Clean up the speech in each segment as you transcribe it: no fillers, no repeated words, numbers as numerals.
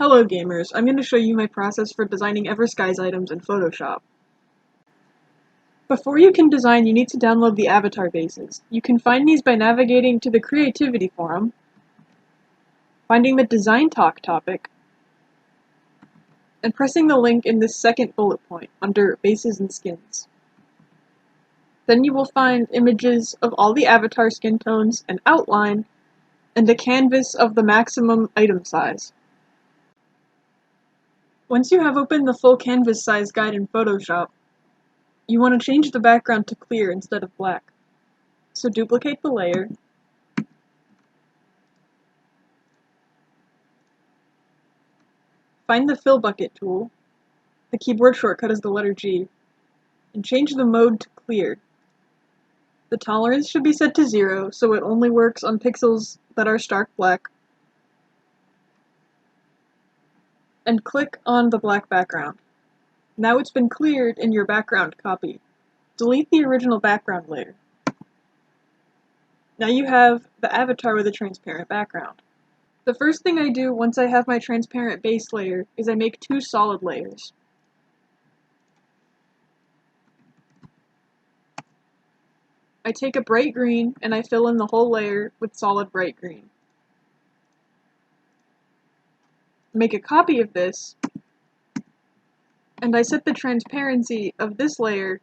Hello gamers, I'm going to show you my process for designing Everskies items in Photoshop. Before you can design, you need to download the avatar bases. You can find these by navigating to the Creativity forum, finding the Design Talk topic, and pressing the link in this second bullet point under Bases and Skins. Then you will find images of all the avatar skin tones, an outline, and a canvas of the maximum item size. Once you have opened the full canvas size guide in Photoshop, you want to change the background to clear instead of black. So duplicate the layer, find the fill bucket tool, the keyboard shortcut is the letter G, and change the mode to clear. The tolerance should be set to 0 so it only works on pixels that are stark black. And click on the black background. Now it's been cleared in your background copy. Delete the original background layer. Now you have the avatar with a transparent background. The first thing I do once I have my transparent base layer is I make 2 solid layers. I take a bright green and I fill in the whole layer with solid bright green. Make a copy of this, and I set the transparency of this layer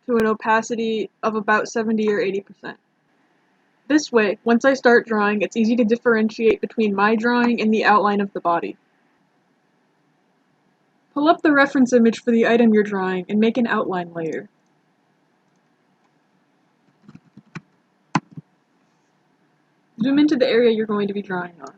to an opacity of about 70 or 80%. This way, once I start drawing, it's easy to differentiate between my drawing and the outline of the body. Pull up the reference image for the item you're drawing and make an outline layer. Zoom into the area you're going to be drawing on.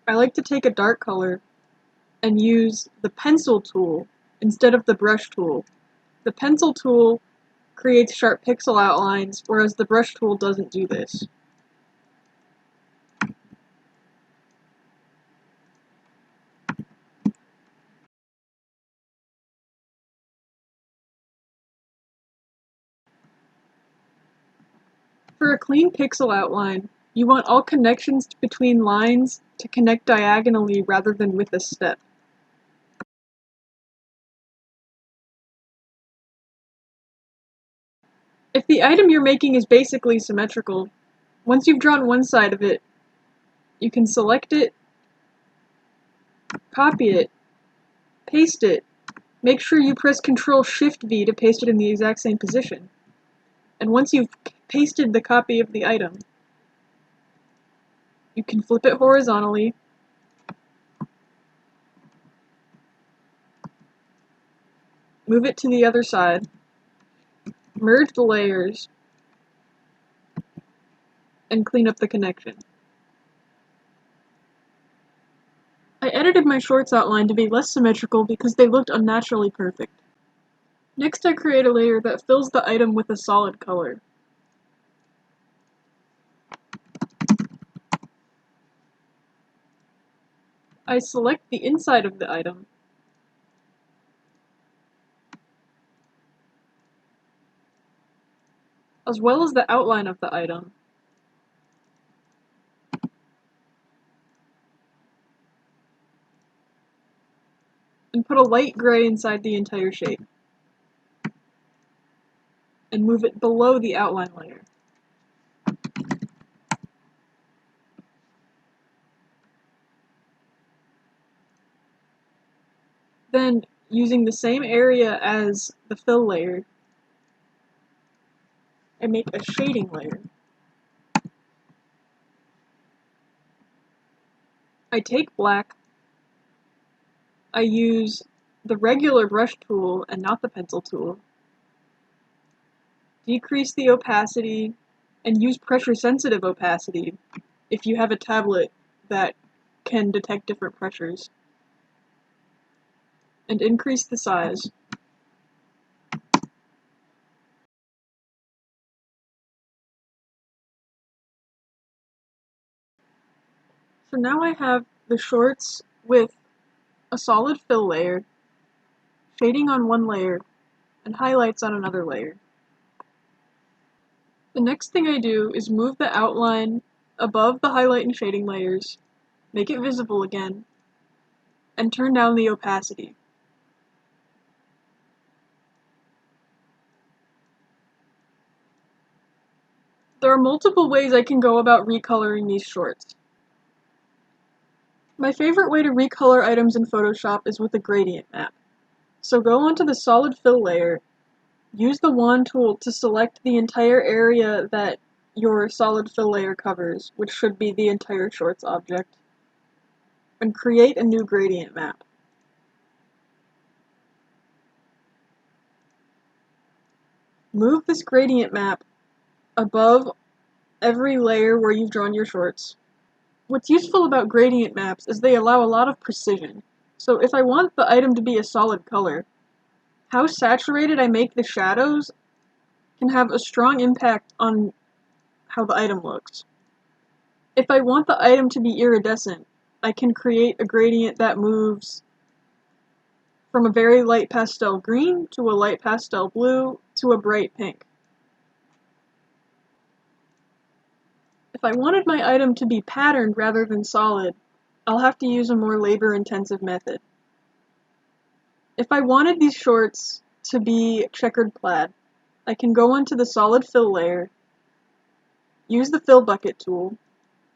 I like to take a dark color and use the pencil tool instead of the brush tool. The pencil tool creates sharp pixel outlines, whereas the brush tool doesn't do this. For a clean pixel outline, you want all connections between lines to connect diagonally rather than with a step. If the item you're making is basically symmetrical, once you've drawn one side of it, you can select it, copy it, paste it. Make sure you press Ctrl-Shift-V to paste it in the exact same position. And once you've pasted the copy of the item, you can flip it horizontally, move it to the other side, merge the layers, and clean up the connection. I edited my shorts outline to be less symmetrical because they looked unnaturally perfect. Next, I create a layer that fills the item with a solid color. I select the inside of the item, as well as the outline of the item, and put a light gray inside the entire shape, and move it below the outline layer. Then, using the same area as the fill layer, I make a shading layer. I take black, I use the regular brush tool and not the pencil tool, decrease the opacity, and use pressure-sensitive opacity if you have a tablet that can detect different pressures, and increase the size. So now I have the shorts with a solid fill layer, shading on one layer, and highlights on another layer. The next thing I do is move the outline above the highlight and shading layers, make it visible again, and turn down the opacity. There are multiple ways I can go about recoloring these shorts. My favorite way to recolor items in Photoshop is with a gradient map. So go onto the solid fill layer, use the wand tool to select the entire area that your solid fill layer covers, which should be the entire shorts object, and create a new gradient map. Move this gradient map above every layer where you've drawn your shorts. What's useful about gradient maps is they allow a lot of precision. So if I want the item to be a solid color, how saturated I make the shadows can have a strong impact on how the item looks. If I want the item to be iridescent, I can create a gradient that moves from a very light pastel green to a light pastel blue to a bright pink. If I wanted my item to be patterned rather than solid, I'll have to use a more labor-intensive method. If I wanted these shorts to be checkered plaid, I can go onto the solid fill layer, use the fill bucket tool,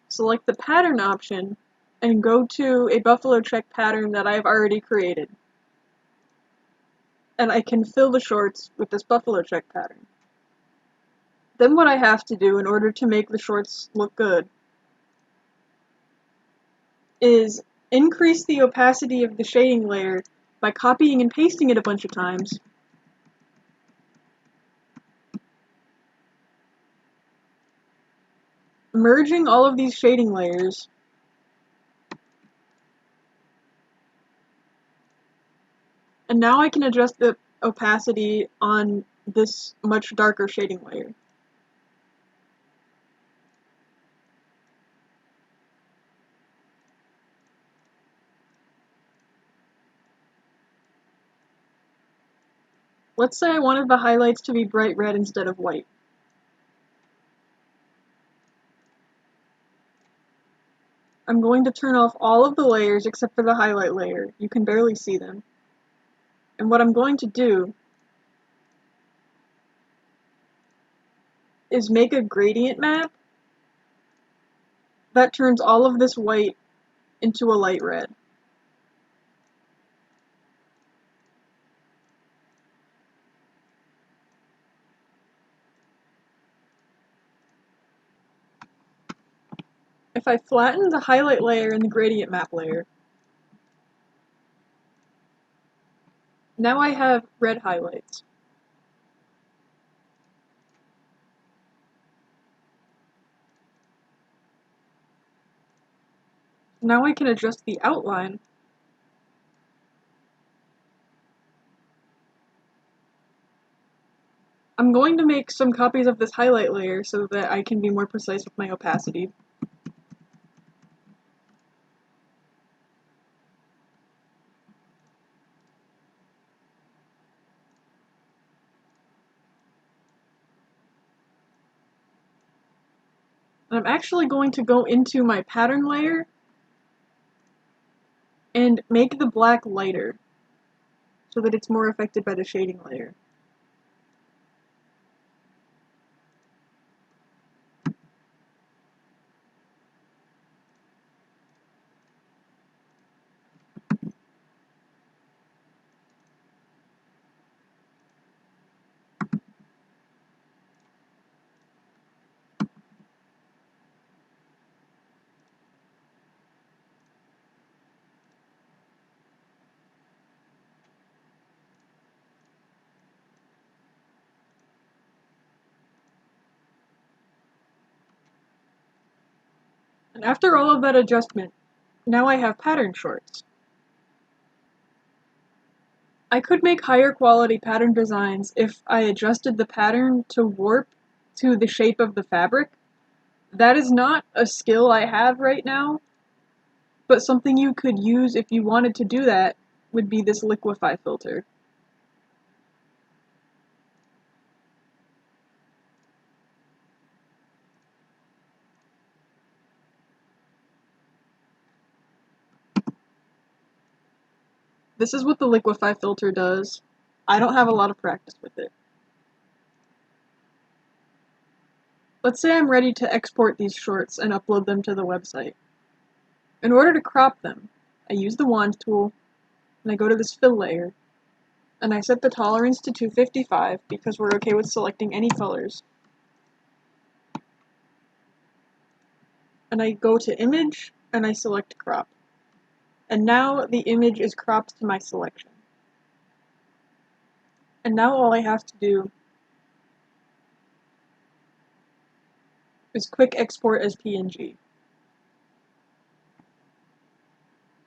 select the pattern option, and go to a buffalo check pattern that I've already created. And I can fill the shorts with this buffalo check pattern. Then what I have to do in order to make the shorts look good is increase the opacity of the shading layer by copying and pasting it a bunch of times, merging all of these shading layers, and now I can adjust the opacity on this much darker shading layer. Let's say I wanted the highlights to be bright red instead of white. I'm going to turn off all of the layers except for the highlight layer. You can barely see them. And what I'm going to do is make a gradient map that turns all of this white into a light red. If I flatten the highlight layer and the gradient map layer, now I have red highlights. Now I can adjust the outline I'm going to make some copies of this highlight layer so that I can be more precise with my opacity. And I'm actually going to go into my pattern layer and make the black lighter so that it's more affected by the shading layer. And after all of that adjustment, now I have pattern shorts. I could make higher quality pattern designs if I adjusted the pattern to warp to the shape of the fabric. That is not a skill I have right now, but something you could use if you wanted to do that would be this liquefy filter. This is what the liquify filter does. I don't have a lot of practice with it. Let's say I'm ready to export these shorts and upload them to the website. In order to crop them, I use the wand tool, and I go to this fill layer, and I set the tolerance to 255 because we're okay with selecting any colors. And I go to image, and I select crop. And now the image is cropped to my selection. And now all I have to do is quick export as PNG.